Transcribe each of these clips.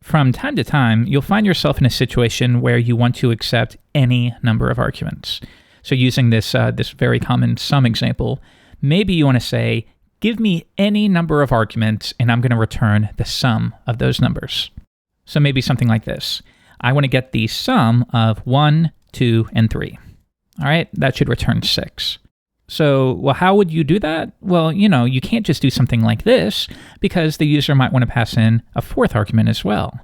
From time to time, you'll find yourself in a situation where you want to accept any number of arguments. So using this very common sum example, maybe you want to say, give me any number of arguments and I'm going to return the sum of those numbers. So maybe something like this. I want to get the sum of 1, 2, and 3. All right, that should return 6. So, well, how would you do that? Well, you can't just do something like this because the user might want to pass in a fourth argument as well.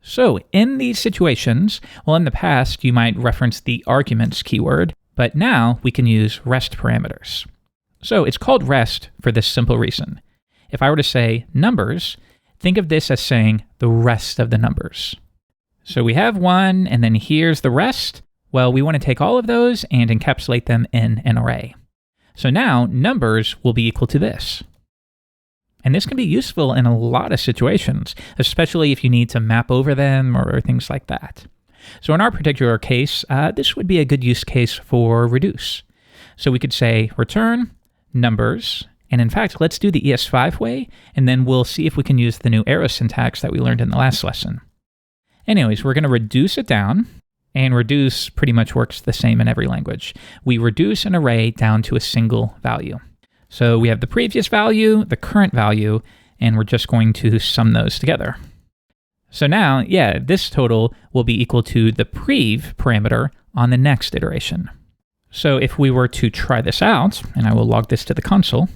So in these situations, well, in the past, you might reference the arguments keyword, but now we can use rest parameters. So it's called rest for this simple reason. If I were to say numbers, think of this as saying the rest of the numbers. So we have 1, and then here's the rest. Well, we want to take all of those and encapsulate them in an array. So now numbers will be equal to this. And this can be useful in a lot of situations, especially if you need to map over them or things like that. So in our particular case, this would be a good use case for reduce. So we could say return numbers, and in fact, let's do the ES5 way, and then we'll see if we can use the new arrow syntax that we learned in the last lesson. Anyways, we're going to reduce it down. And reduce pretty much works the same in every language. We reduce an array down to a single value. So we have the previous value, the current value, and we're just going to sum those together. So now, this total will be equal to the prev parameter on the next iteration. So if we were to try this out, and I will log this to the console,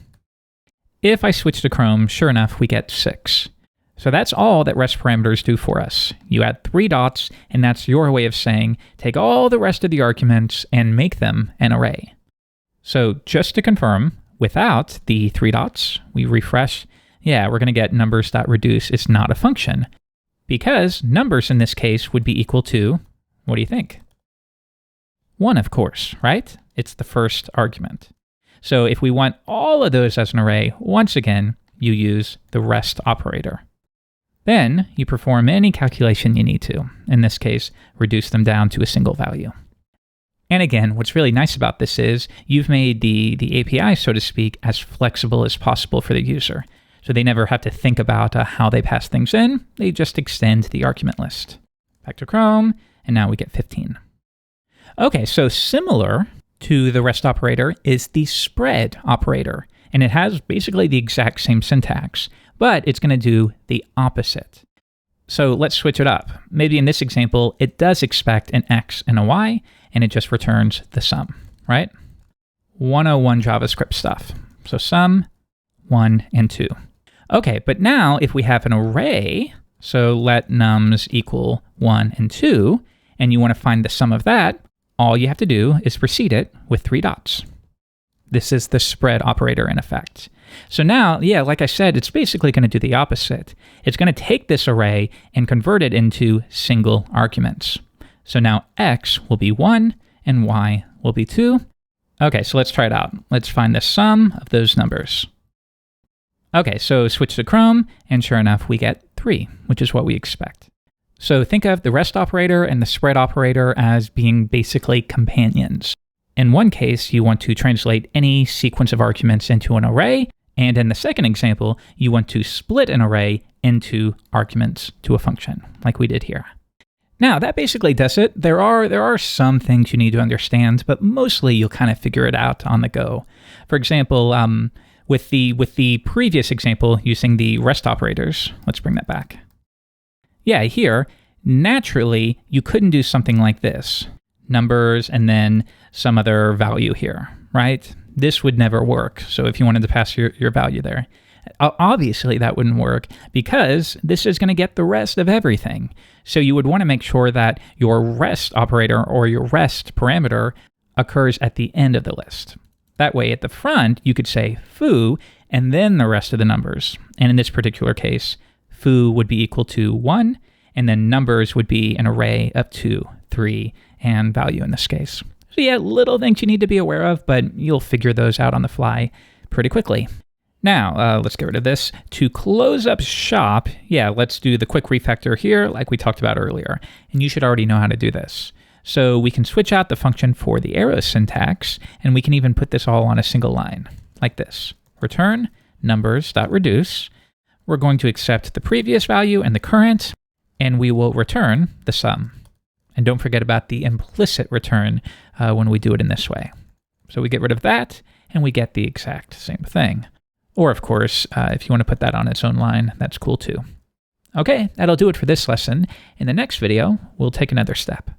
if I switch to Chrome, sure enough, we get 6. So that's all that rest parameters do for us. You add 3 dots, and that's your way of saying, take all the rest of the arguments and make them an array. So just to confirm, without the 3 dots, we refresh, we're going to get numbers.reduce is not a function, because numbers in this case would be equal to, what do you think? 1, of course, right? It's the first argument. So if we want all of those as an array, once again, you use the rest operator. Then you perform any calculation you need to. In this case, reduce them down to a single value. And again, what's really nice about this is you've made the API, so to speak, as flexible as possible for the user. So they never have to think about how they pass things in. They just extend the argument list. Back to Chrome, and now we get 15. Okay, so similar to the rest operator is the spread operator. And it has basically the exact same syntax, but it's going to do the opposite. So let's switch it up. Maybe in this example, it does expect an X and a Y, and it just returns the sum, right? 101 JavaScript stuff. So sum, 1 and 2. Okay, but now if we have an array, so let nums equal 1 and 2, and you want to find the sum of that, all you have to do is precede it with 3 dots. This is the spread operator in effect. So now, like I said, it's basically going to do the opposite. It's going to take this array and convert it into single arguments. So now X will be 1 and Y will be 2. Okay, so let's try it out. Let's find the sum of those numbers. Okay, so switch to Chrome, and sure enough, we get 3, which is what we expect. So think of the rest operator and the spread operator as being basically companions. In one case, you want to translate any sequence of arguments into an array, and in the second example, you want to split an array into arguments to a function, like we did here. Now, that basically does it. There are some things you need to understand, but mostly you'll kind of figure it out on the go. For example, with the previous example using the rest operators, let's bring that back. Here, naturally, you couldn't do something like this. Numbers and then some other value here, right? This would never work. So if you wanted to pass your value there, obviously that wouldn't work because this is going to get the rest of everything. So you would want to make sure that your rest operator or your rest parameter occurs at the end of the list. That way at the front, you could say foo and then the rest of the numbers. And in this particular case, foo would be equal to 1, and then numbers would be an array of 2, 3, and value in this case. So little things you need to be aware of, but you'll figure those out on the fly pretty quickly. Now, let's get rid of this. To close up shop, let's do the quick refactor here like we talked about earlier. And you should already know how to do this. So we can switch out the function for the arrow syntax, and we can even put this all on a single line, like this. Return numbers.reduce. We're going to accept the previous value and the current, and we will return the sum. And don't forget about the implicit return when we do it in this way. So we get rid of that, and we get the exact same thing. Or, of course, if you want to put that on its own line, that's cool too. Okay, that'll do it for this lesson. In the next video, we'll take another step.